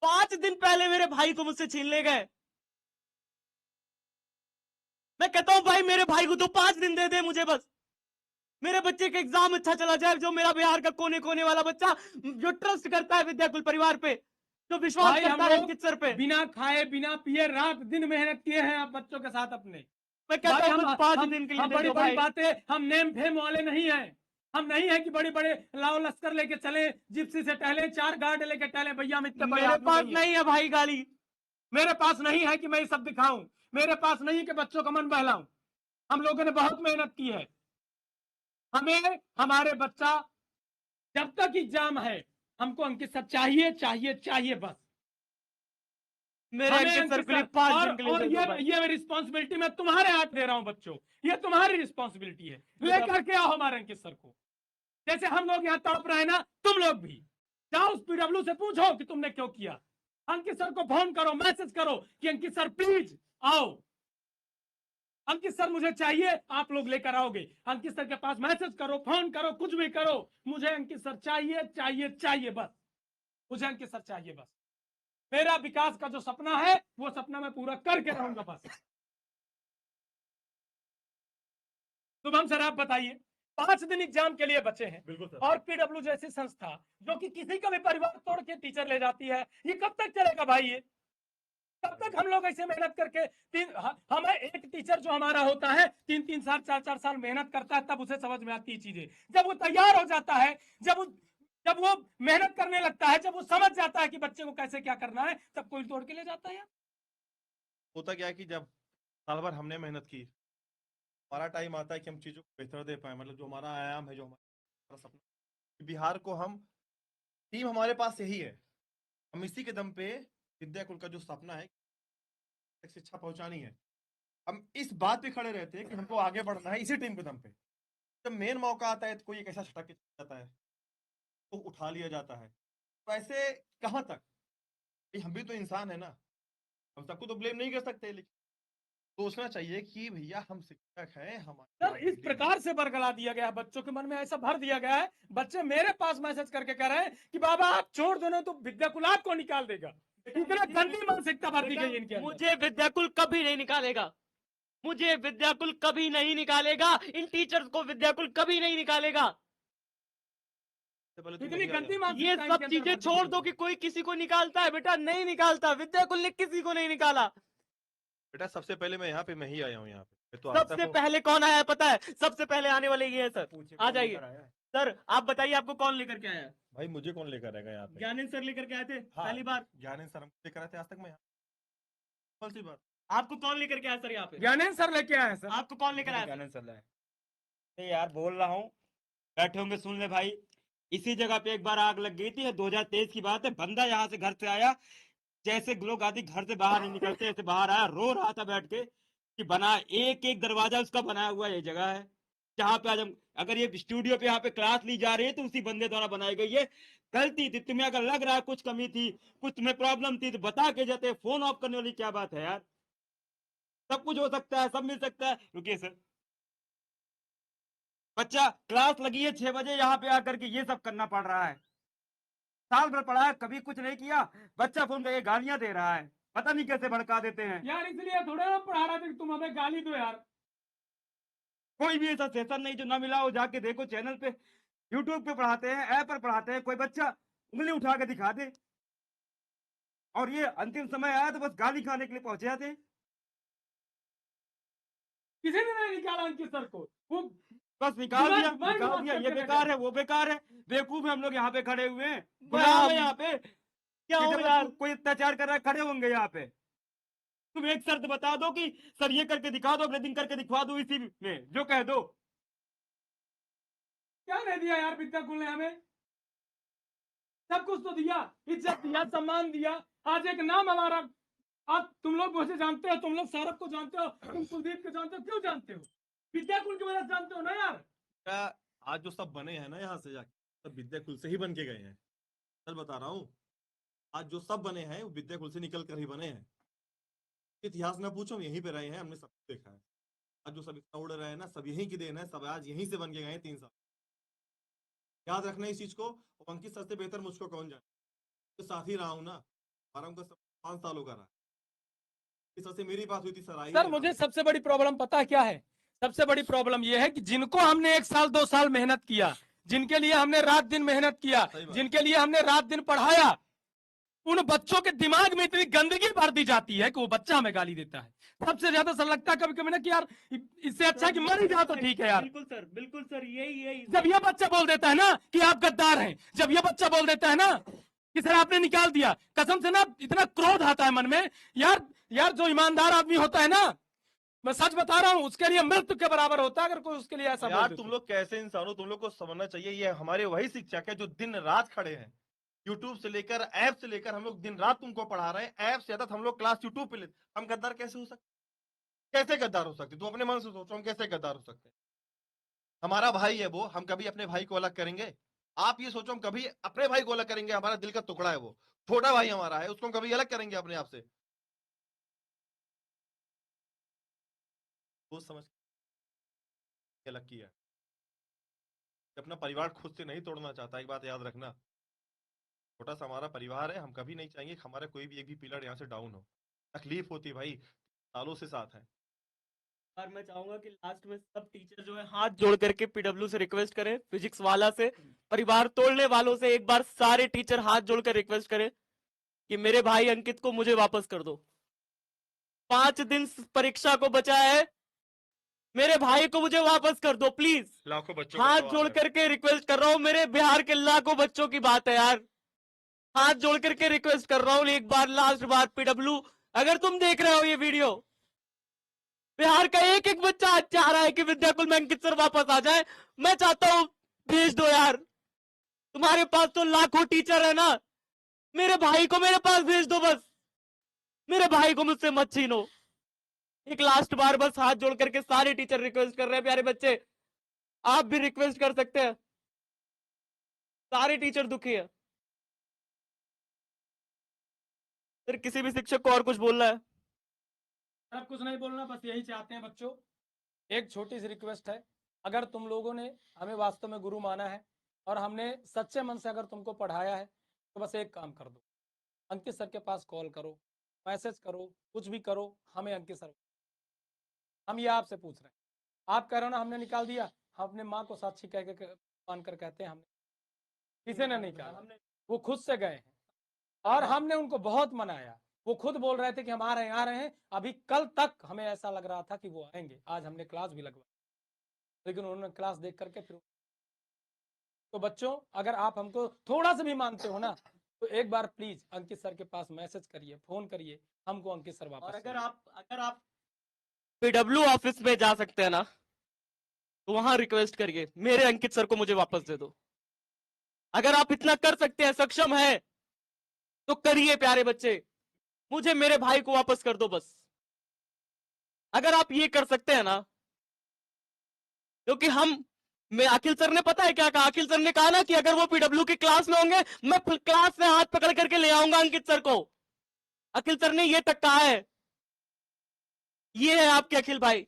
5 दिन पहले मेरे भाई को मुझसे छीन ले गए। मैं कहता हूं भाई मेरे भाई को तो 5 दिन दे दे मुझे, बस मेरे बच्चे का एग्जाम अच्छा चला जाए। जो मेरा बिहार का कोने कोने वाला बच्चा जो ट्रस्ट करता है विद्याकुल परिवार पे, जो विश्वास भाई हम करता है लोग अंकित सर पे, बिना खाए बिना पिए रात दिन मेहनत किए हैं आप बच्चों के साथ अपने। मैं कहता भाई हूं हम बस 5 हम दिन के लिए हम दे बड़ी दो बड़ी भाई। बातें, हम नेम फेम वाले नहीं हैं। हम नहीं है कि बड़े बड़े लाओ लश्कर लेके चले, जिप्सी से टहले, 4 गार्ड लेके टहले, भैया हम इतने बड़े मेरे आदमी पास नहीं है। नहीं है भाई गाली। मेरे पास नहीं है कि मैं ये सब दिखाऊं, मेरे पास नहीं है कि बच्चों का मन बहलाऊं। हम लोगों ने बहुत मेहनत की है। हमें हमारे बच्चा जब तक एग्जाम है, हमको अंकित सर चाहिए चाहिए चाहिए बस। मेरे हमें अंकित सर अंकित के लिए सर 5 और दिन के लिए और दे दो भाई। ये रिस्पॉन्सिबिलिटी मैं तुम्हारे हाथ दे रहा हूं बच्चों, ये तुम्हारी रिस्पॉन्सिबिलिटी है। लेकर के आओ हमारे अंकित सर को। जैसे हम लोग यहाँ तड़प रहे हैं ना, तुम लोग भी जाओ उस पीडब्ल्यू से पूछो कि तुमने क्यों किया। अंकित सर को फोन करो, मैसेज करो कि अंकित सर प्लीज आओ, अंकित सर मुझे चाहिए, आप लोग लेकर आओगे। अंकित सर के पास मैसेज करो, फोन करो, कुछ भी करो, मुझे अंकित सर चाहिए चाहिए चाहिए बस। मुझे अंकित सर चाहिए बस। मेरा विकास का जो सपना है वो सपना मैं पूरा करके रहूंगा बस। शुभम सर आप बताइए, 5 दिन एग्जाम के लिए बचे हैं। बिल्कुल सर। और पीडब्ल्यू जैसी संस्था जो कि किसी का भी परिवार तोड़ के टीचर ले जाती है, ये कब तक चलेगा भाई? ये कब तक हम लोग ऐसे मेहनत करके हमें एक टीचर जो हमारा होता है 3-3 साल 4-4 साल मेहनत करता है, तब उसे समझ में आती है चीजें। जब वो तैयार हो जाता है, जब वो मेहनत करने लगता है, जब वो समझ जाता है कि बच्चे को कैसे क्या करना है, तब कोई तोड़ के ले जाता है। होता क्या है कि जब साल भर हमने मेहनत की, हमारा टाइम आता है कि हम चीजों को बेहतर दे पाए, मतलब जो हमारा आयाम है, जो हमारा सपना, बिहार को हम टीम हमारे पास यही है, हम इसी के दम पे विद्याकुल का जो सपना है तक शिक्षा पहुंचानी है, हम इस बात पे खड़े रहते हैं कि हमको आगे बढ़ना है इसी टीम के दम पे। जब मेन मौका आता है तो कोई एक ऐसा छटक के चला जाता है तो उठा लिया जाता है। तो ऐसे कहाँ तक? हम भी तो इंसान है ना, हम सबको तो ब्लेम नहीं कर सकते, लेकिन सोचना चाहिए कि भैया हम शिक्षक हैं, सर हमारे इस प्रकार से बरगला दिया गया है, बच्चों के मन में ऐसा भर दिया गया है, बच्चे मेरे पास मैसेज करके कह रहे हैं कि बाबा आप छोड़ दो ना तो विद्याकुल आपको निकाल देगा। इतना गंदी मानसिकता भर दी गई इनके अंदर। मुझे विद्याकुल कभी नहीं निकालेगा, मुझे विद्याकुल कभी नहीं निकालेगा, इन टीचर्स को विद्याकुल कभी नहीं निकालेगा। पहले तुम इतनी अभी आ गंदी जाओ। मानसिकता ये इनके सब अंदर चीजें भर दी छोड़ गई दो है। कि कोई किसी को निकालता है, बेटा नहीं निकालता, विद्याकुल ने किसी को नहीं निकाला। बेटा सबसे पहले मैं ही आया हूँ यहाँ पे, तो आज सबसे तक पहले कौन आया है पता है? सबसे पहले आने वाले ये है सर, आ जाइए सर, आप बताइए आपको कौन लेकर के आया है? भाई मुझे कौन लेकर आएगा यहाँ पे? ज्ञानेंद्र सर लेकर के आए थे हाँ, पहली बार। ज्ञानेंद्र सर हमको लेकर आए थे, आज तक मैं यहाँ, कौन सी बात? आपको कौन लेकर के आया सर यहाँ पे? ज्ञानेंद्र सर लेके आए सर। आपको कौन लेकर आया सर? ज्ञानेंद्र सर लाए। यार बोल रहा हूँ, बैठे होंगे सुन ले भाई। इसी जगह पे एक बार आग लग गई थी, 2023 की बात है। बंदा यहाँ से घर से आया, जैसे लोग आदि घर से बाहर नहीं निकलते, ऐसे बाहर आया, रो रहा था बैठ के कि बना एक एक दरवाजा उसका बनाया हुआ ये जगह है जहाँ पे आज हम, अगर ये स्टूडियो पे यहाँ पे क्लास ली जा रही है तो उसी बंदे द्वारा बनाई गई है। गलती थी, तुम्हें अगर लग रहा है कुछ कमी थी, कुछ तुम्हें प्रॉब्लम थी तो बता के जाते। फोन ऑफ करने वाली क्या बात है यार? सब कुछ हो सकता है, सब मिल सकता है। रुकिए सर, बच्चा क्लास लगी है 6 बजे, यहाँ पे आकर के ये सब करना पड़ रहा है। साल भर पढ़ा है, कभी कुछ नहीं किया, बच्चा फोन करके गालियां दे रहा है, पता नहीं कैसे भड़का देते हैं। यार इसलिए थोड़ा ना पढ़ा रहा था कि तुम हमें गाली दो यार। कोई भी ऐसा सेशन नहीं जो ना मिला हो, जाके देखो चैनल पे, यूट्यूब पे पढ़ाते हैं, ऐप पर पढ़ाते हैं, कोई बच्चा उंगली उठा के दिखा दे। और ये अंतिम समय आया तो बस गाली खाने के लिए पहुंचे जाते हैं। किसी ने नहीं निकाला अंकित सर को। वो बस निकाल दिमाग- दिया दिमाग निकाल बात दिया, ये करके बेकार है, वो बेकार है, बेवकूफ है, हम लोग यहाँ पे खड़े हुए हैं, मैं गुलाम है हम- यहाँ पे। क्या कि हो जब यार? कोई अत्याचार कर रहा है खड़े होंगे यहाँ पे। तुम एक शर्त बता दो कि सर ये करके दिखा दो, अगले दिन करके दिखवा दो, इसी में जो कह दो। क्या नहीं दिया यार विद्याकुल ने हमें? सब कुछ तो दिया, इज्जत दिया, सम्मान दिया। आज एक नाम हमारा, आज तुम लोग मुझे जानते हो, तुम लोग सौरभ को जानते हो, तुम कुलदीप को जानते हो, क्यों जानते हो? विद्याकुल की वजह से जानते हो ना यार। क्या आज जो सब बने हैं ना यहाँ से जाके, सब विद्याकुल से ही बन के गए हैं। सर बता रहा हूँ, आज जो सब बने हैं वो विद्याकुल से निकल कर ही बने हैं। इतिहास में पूछो, हम यहीं पे रहे हैं, हमने सब कुछ देखा है। आज जो सब इतना उड़ रहे हैं ना, सब यहीं की देन है, सब आज यहीं से बन के गए हैं 3 साल। याद रखना इस चीज को। और अंकित सर से बेहतर मुझको कौन जाने, तो साथ ही रहा हूँ ना, हमारा उनका 5 सालों का रहा। इस सर से मेरी बात हुई थी, सर आई सर मुझे सबसे बड़ी प्रॉब्लम पता है क्या है? सबसे बड़ी प्रॉब्लम यह है कि जिनको हमने 1 साल 2 साल मेहनत किया, जिनके लिए हमने रात दिन मेहनत किया, सही बात। जिनके लिए हमने रात दिन पढ़ाया, उन बच्चों के दिमाग में इतनी गंदगी भर दी जाती है कि वो बच्चा हमें गाली देता है। सबसे ज्यादा सर लगता है कभी कभी ना कि यार इससे अच्छा है कि मर ही जाओ तो ठीक है यार। बिल्कुल सर, यही यही जब ये बच्चा बोल देता है ना कि आप गद्दार हैं, जब ये बच्चा बोल देता है ना कि सर आपने निकाल दिया, कसम से ना इतना क्रोध आता है मन में। यार यार जो ईमानदार आदमी होता है ना, मैं सच बता रहा हूँ, उसके लिए मृत्यु के बराबर होता है अगर कोई उसके लिए ऐसा बोल यार दे तुम तो। लोग कैसे इंसान हो, तुम लोग को समझना चाहिए। ये हमारे वही शिक्षक है जो दिन रात खड़े हैं, यूट्यूब से लेकर ऐप से लेकर हम लोग दिन रात तुमको पढ़ा रहे हैं। ऐप से ज्यादा तो हम लोग क्लास यूट्यूब पे लेते। हम गद्दार कैसे हो सकते? कैसे गद्दार हो सकते? तुम अपने मन से सोचो, हम कैसे गद्दार हो सकते हैं? हमारा भाई है वो, हम कभी अपने भाई को अलग करेंगे? आप ये सोचो, हम कभी अपने भाई को अलग करेंगे? हमारा दिल का टुकड़ा है वो, छोटा भाई हमारा है, उसको हम कभी अलग करेंगे अपने आप से? सोच समझ के अलग किया। अपना परिवार खुद से नहीं तोड़ना चाहता, एक बात याद रखना। छोटा सा हमारा परिवार है, हम कभी नहीं चाहेंगे कि हमारा कोई भी एक भी पिलर यहाँ से डाउन हो। तकलीफ होती है भाई, सालों से साथ है। और मैं चाहूंगा कि लास्ट में सब टीचर जो है हाथ जोड़ करके पीडब्ल्यू से रिक्वेस्ट करें, फिजिक्स वाला से, परिवार तोड़ने वालों से एक बार सारे टीचर हाथ जोड़कर रिक्वेस्ट करें कि मेरे भाई अंकित को मुझे वापस कर दो। 5 दिन परीक्षा को बचा है, मेरे भाई को मुझे वापस कर दो प्लीज। लाखों बच्चों का हाथ सवाल जोड़ है। करके रिक्वेस्ट कर रहा हूँ, मेरे बिहार के लाखों बच्चों की बात है यार। हाथ जोड़ करके रिक्वेस्ट कर रहा हूँ एक बार, लास्ट बार, पीडब्ल्यू अगर तुम देख रहे हो ये वीडियो, बिहार का एक एक बच्चा आज चाह रहा है कि विद्याकुल में अंकित सर वापस आ जाए। मैं चाहता हूं भेज दो यार, तुम्हारे पास तो लाखों टीचर है ना, मेरे भाई को मेरे पास भेज दो बस, मेरे भाई को मुझसे मत छीनो। एक लास्ट बार बस हाथ जोड़ करके सारे टीचर रिक्वेस्ट कर रहे हैं, प्यारे बच्चे आप भी रिक्वेस्ट कर सकते हैं, सारे टीचर दुखी है। फिर किसी भी शिक्षक को और कुछ बोलना है? सब कुछ नहीं बोलना, बस यही चाहते हैं बच्चों। एक छोटी सी रिक्वेस्ट है, अगर तुम लोगों ने हमें वास्तव में गुरु माना है और हमने सच्चे मन से अगर तुमको पढ़ाया है, तो बस एक काम कर दो, अंकित सर के पास कॉल करो, मैसेज करो, कुछ भी करो, हमें अंकित सर, हम ये आपसे पूछ रहे हैं। आप कह रहे हो ना हमने निकाल दिया, हम अपने माँ को साक्षी कह के मानकर कहते हैं हमने किसी ने नहीं निकाला, वो खुद से गए हैं और हमने उनको बहुत मनाया। वो खुद बोल रहे थे कि हम आ रहे हैं। अभी कल तक हमें ऐसा लग रहा था कि वो आएंगे, आज हमने क्लास भी लगवाई, लेकिन उन्होंने क्लास देख करके फिर। तो बच्चों अगर आप हमको थोड़ा सा भी मानते हो ना, तो एक बार प्लीज अंकित सर के पास मैसेज करिए, फोन करिए, हमको अंकित सर वापस। और अगर आप पीडब्ल्यू ऑफिस में जा सकते हैं ना, तो वहां रिक्वेस्ट करिए मेरे अंकित सर को मुझे वापस दे दो। अगर आप इतना कर सकते हैं, सक्षम है, तो करिए प्यारे बच्चे, मुझे मेरे भाई को वापस कर दो बस। अगर आप ये कर सकते हैं ना, क्योंकि मैं अखिल सर ने पता है क्या कहा, अखिल सर ने कहा ना कि अगर वो पीडब्ल्यू की क्लास में होंगे, मैं क्लास में हाथ पकड़ करके ले आऊंगा अंकित सर को। अखिल सर ने ये तक कहा है। ये है आपके अखिल भाई,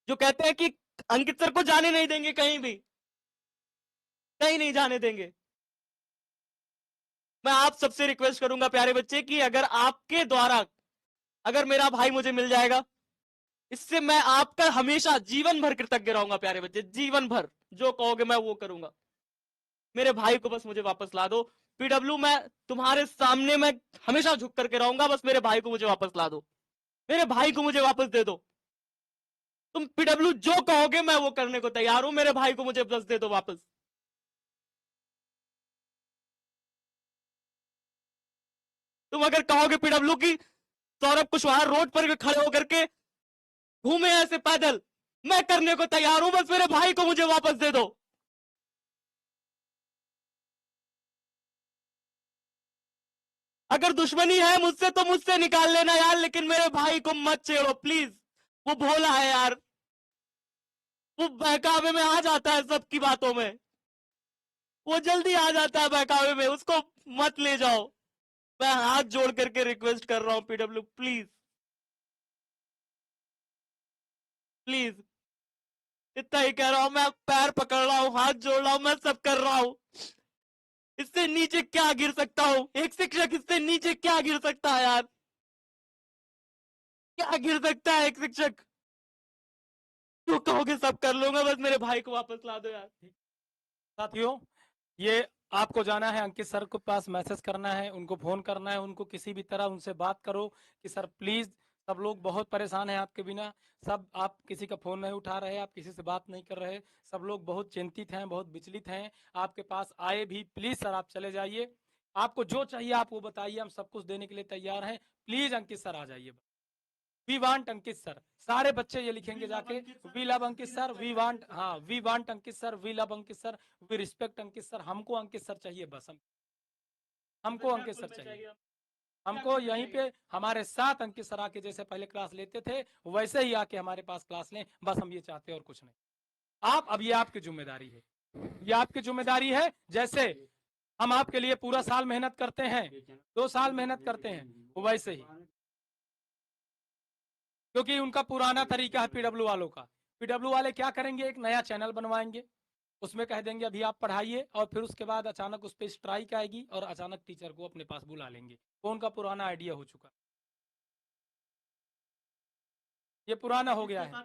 जो कहते हैं कि अंकित सर को जाने नहीं देंगे, कहीं भी कहीं नहीं जाने देंगे। मैं आप सबसे रिक्वेस्ट करूंगा प्यारे बच्चे कि अगर आपके द्वारा अगर मेरा भाई मुझे मिल जाएगा, इससे मैं आपका हमेशा जीवन भर कृतज्ञ रहूंगा प्यारे बच्चे, जीवन भर जो कहोगे मैं वो करूंगा। मेरे भाई को बस मुझे वापस ला दो। पीडब्ल्यू मैं तुम्हारे सामने मैं हमेशा झुक करके रहूंगा, बस मेरे भाई को मुझे वापस ला दो, मेरे भाई को मुझे वापस दे दो। तुम पीडब्ल्यू जो कहोगे मैं वो करने को तैयार हूं। मेरे भाई को मुझे बस दे दो वापस। तुम अगर कहोगे पीडब्ल्यू की सौरभ कुशवाहा रोड पर खड़े होकर के घूमे ऐसे पैदल, मैं करने को तैयार हूं, बस मेरे भाई को मुझे वापस दे दो। अगर दुश्मनी है मुझसे तो मुझसे निकाल लेना यार, लेकिन मेरे भाई को मत छेड़ो प्लीज। वो भोला है यार, वो बहकावे में आ जाता है सबकी बातों में, वो जल्दी आ जाता है बहकावे में, उसको मत ले जाओ। मैं हाथ जोड़ करके रिक्वेस्ट कर रहा हूं पीडब्ल्यू, प्लीज प्लीज, इतना ही कह रहा हूं। मैं पैर पकड़ रहा हूं, हाथ जोड़ रहा हूं, मैं सब कर रहा हूं। इससे नीचे क्या गिर सकता हूं? एक शिक्षक इससे नीचे क्या गिर सकता है यार? क्या गिर सकता है एक शिक्षक? तो कहोगे सब कर लूंगा, बस मेरे भाई को वापस ला दो यार। साथियों, ये आपको जाना है अंकित सर के पास, मैसेज करना है, उनको फोन करना है, उनको किसी भी तरह उनसे बात करो कि सर प्लीज, सब लोग बहुत परेशान हैं आपके बिना, सब आप किसी का फोन नहीं उठा रहे, आप किसी से बात नहीं कर रहे, सब लोग बहुत चिंतित हैं, बहुत विचलित हैं, आपके पास आए भी, प्लीज सर आप चले जाइए, आपको जो चाहिए आप वो बताइए, हम सब कुछ देने के लिए तैयार हैं, प्लीज अंकित सर आ जाइए। वी वांट अंकित सर, सारे बच्चे ये लिखेंगे जाके, we love Ankit sir, we want, हाँ we want Ankit sir, we love Ankit sir, we respect Ankit sir, हमको अंकित सर चाहिए बस, हमको अंकित सर चाहिए, हमको यहीं पे हमारे साथ अंकित सर आके जैसे पहले क्लास लेते थे वैसे ही आके हमारे पास क्लास लें, बस हम ये चाहते हैं और कुछ नहीं। आप, अब ये आपकी जिम्मेदारी है, ये आपकी जिम्मेदारी है, जैसे हम आपके लिए पूरा साल मेहनत करते हैं, 2 साल मेहनत करते हैं, वैसे ही, क्योंकि उनका पुराना तरीका है पीडब्ल्यू वालों का। पीडब्ल्यू वाले क्या करेंगे, एक नया चैनल बनवाएंगे, उसमें कह देंगे अभी आप पढ़ाइए, और फिर उसके बाद अचानक उस पर स्ट्राइक आएगी और अचानक टीचर को अपने पास बुला लेंगे। वो उनका पुराना आइडिया हो चुका है, ये पुराना हो गया है।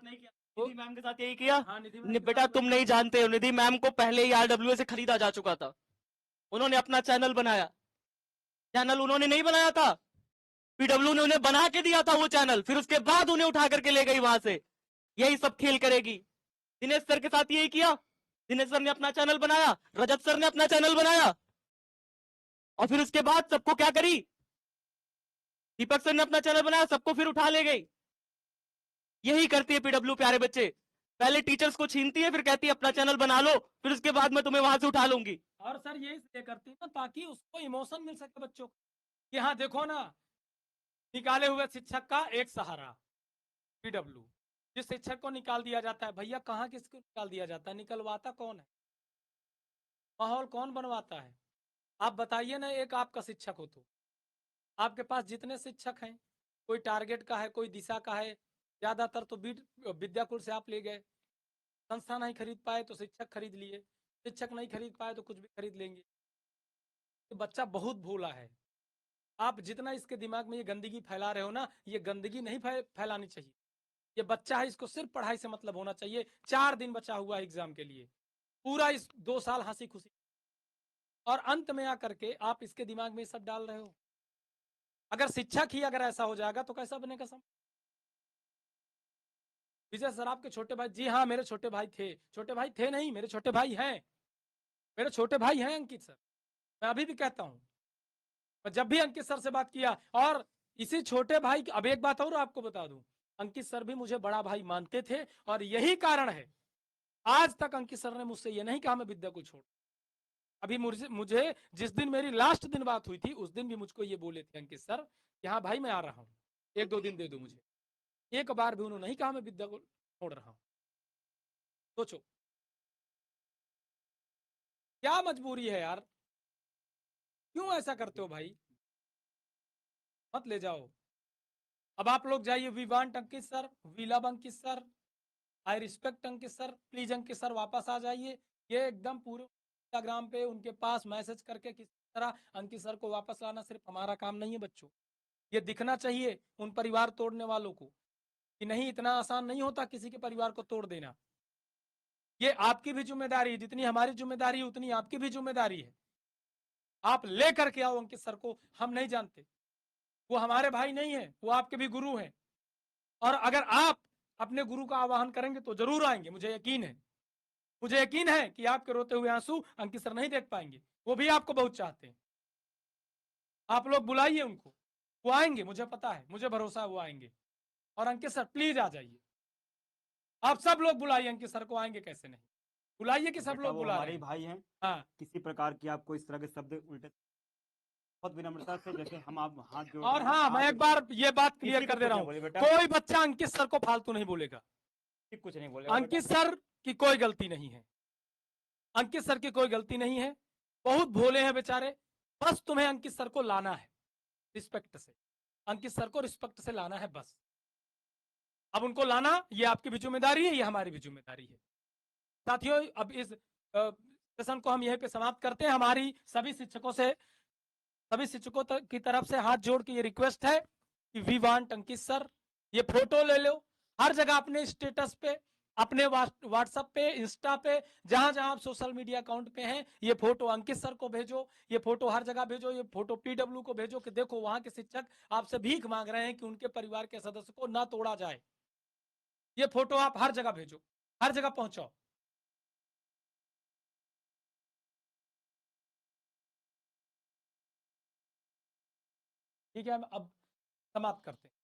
निधि मैम के साथ यही किया। हाँ, निधि मैम के बेटा साथ तुम नहीं जानते हो, निधि मैम को पहले ही आरडब्ल्यू से खरीदा जा चुका था। उन्होंने अपना चैनल बनाया, चैनल उन्होंने नहीं बनाया था, पीडब्ल्यू ने उन्हें बना के दिया था वो चैनल, फिर उसके बाद उन्हें उठा करके ले गई वहां से। यही सब खेल करेगी। दिनेश सर के साथ यही किया, दिनेश सर ने अपना चैनल बनाया, रजत सर ने अपना चैनल बनाया, और फिर उसके बाद सबको क्या करी, दीपक सर ने अपना चैनल बनाया, सबको फिर उठा ले गई। यही करती है पीडब्ल्यू प्यारे बच्चे, पहले टीचर्स को छीनती है, फिर कहती है अपना चैनल बना लो, फिर उसके बाद मैं तुम्हें वहां से उठा लूंगी। और सर ये इसलिए करती है ना ताकि उसको इमोशन मिल सके बच्चों को, कि हाँ देखो ना, निकाले हुए शिक्षक का एक सहारा पीडब्ल्यू। जिस शिक्षक को निकाल दिया जाता है, भैया कहाँ किसको निकाल दिया जाता है, निकलवाता कौन है, माहौल कौन बनवाता है, आप बताइए ना। एक आपका शिक्षक हो तो आपके पास जितने शिक्षक हैं, कोई टारगेट का है, कोई दिशा का है, ज्यादातर तो विद्याकुल से आप ले गए, संस्था नहीं खरीद पाए तो शिक्षक खरीद लिए, शिक्षक नहीं खरीद पाए तो कुछ भी खरीद लेंगे। तो बच्चा बहुत भोला है, आप जितना इसके दिमाग में ये गंदगी फैला रहे हो ना, ये गंदगी नहीं फैलानी चाहिए। ये बच्चा है, इसको सिर्फ पढ़ाई से मतलब होना चाहिए। 4 दिन बचा हुआ है एग्जाम के लिए, पूरा इस 2 साल हंसी खुशी, और अंत में आकर के आप इसके दिमाग में ये सब डाल रहे हो। अगर शिक्षक ही अगर ऐसा हो जाएगा तो कैसा बनेगा सब। विजय सर आपके छोटे भाई, जी हाँ मेरे छोटे भाई थे, छोटे भाई थे नहीं, मेरे छोटे भाई हैं, मेरे छोटे भाई हैं अंकित सर, मैं अभी भी कहता हूं, जब भी अंकित सर से बात किया, और इसी छोटे भाई, अब एक बात और आपको बता दूं, अंकित सर भी मुझे बड़ा भाई मानते थे, और यही कारण है आज तक अंकित सर ने मुझसे ये नहीं कहा मैं विद्या को छोड़। अभी मुझे जिस दिन मेरी लास्ट दिन बात हुई थी, उस दिन भी मुझको ये बोले थे अंकित सर कि हाँ भाई मैं आ रहा हूँ, 1-2 दिन दे दो मुझे। एक बार भी उन्होंने नहीं कहा मैं विद्या को छोड़ रहा हूँ। सोचो क्या मजबूरी है यार, क्यों ऐसा करते हो भाई, मत ले जाओ। अब आप लोग जाइए, we want Ankit sir, we love Ankit sir, I respect Ankit sir, please Ankit sir वापस आ जाइए। ये एकदम पूरे इंस्टाग्राम पे उनके पास मैसेज करके किसी तरह अंकित सर को वापस लाना सिर्फ हमारा काम नहीं है बच्चों, ये दिखना चाहिए उन परिवार तोड़ने वालों को कि नहीं, इतना आसान नहीं होता किसी के परिवार को तोड़ देना। ये आपकी भी जिम्मेदारी है, जितनी हमारी जिम्मेदारी है उतनी आपकी भी जिम्मेदारी है। आप ले करके आओ अंकित सर को, हम नहीं जानते, वो हमारे भाई नहीं है, वो आपके भी गुरु हैं, और अगर आप अपने गुरु का आवाहन करेंगे तो जरूर आएंगे, मुझे यकीन है। मुझे यकीन है कि आपके रोते हुए आंसू अंकित सर नहीं देख पाएंगे, वो भी आपको बहुत चाहते हैं। आप लोग बुलाइए उनको, वो आएंगे, मुझे पता है, मुझे भरोसा है वो आएंगे। और अंकित सर प्लीज आ जाइए, आप सब लोग बुलाइए अंकित सर को, आएंगे कैसे नहीं, बुलाइए कि सब बेटा लोग वो बुला हमारे रहे ही हैं। भाई हैं, हाँ, किसी प्रकार की आपको इस तरह के शब्द उल्टे बहुत विनम्रता से, जैसे हम आप हाथ जोड़ और रहे हैं, हाँ, मैं हाथ एक बार ये बात क्लियर किसी को कर दे कुछ रहा नहीं हूं, बोले बेटा, कोई बच्चा अंकित सर को फालतू नहीं बोलेगा। कुछ नहीं बोलेगा बेटा। अंकित सर की कोई गलती नहीं है, अंकित सर की कोई गलती नहीं है, बहुत भोले हैं बेचारे। बस तुम्हें अंकित सर को लाना है रिस्पेक्ट से, अंकित सर को रिस्पेक्ट से लाना है बस। अब उनको लाना ये आपकी भी जिम्मेदारी है, ये हमारी भी जिम्मेदारी है। साथियों, अब इस सेशन को हम यहीं पे समाप्त करते हैं। हमारी सभी शिक्षकों से, सभी शिक्षकों की तरफ से हाथ जोड़ के ये रिक्वेस्ट है कि वी वांट अंकित सर, ये फोटो ले लो हर जगह, अपने स्टेटस पे, अपने व्हाट्सएप पे, इंस्टा पे, जहां जहां आप सोशल मीडिया अकाउंट पे हैं, ये फोटो अंकित सर को भेजो, ये फोटो हर जगह भेजो, ये फोटो पीडब्ल्यू को भेजो कि देखो वहां के शिक्षक आपसे भीख मांग रहे हैं कि उनके परिवार के सदस्य को ना तोड़ा जाए। ये फोटो आप हर जगह भेजो, हर जगह पहुंचाओ। ठीक है, अब समाप्त करते हैं।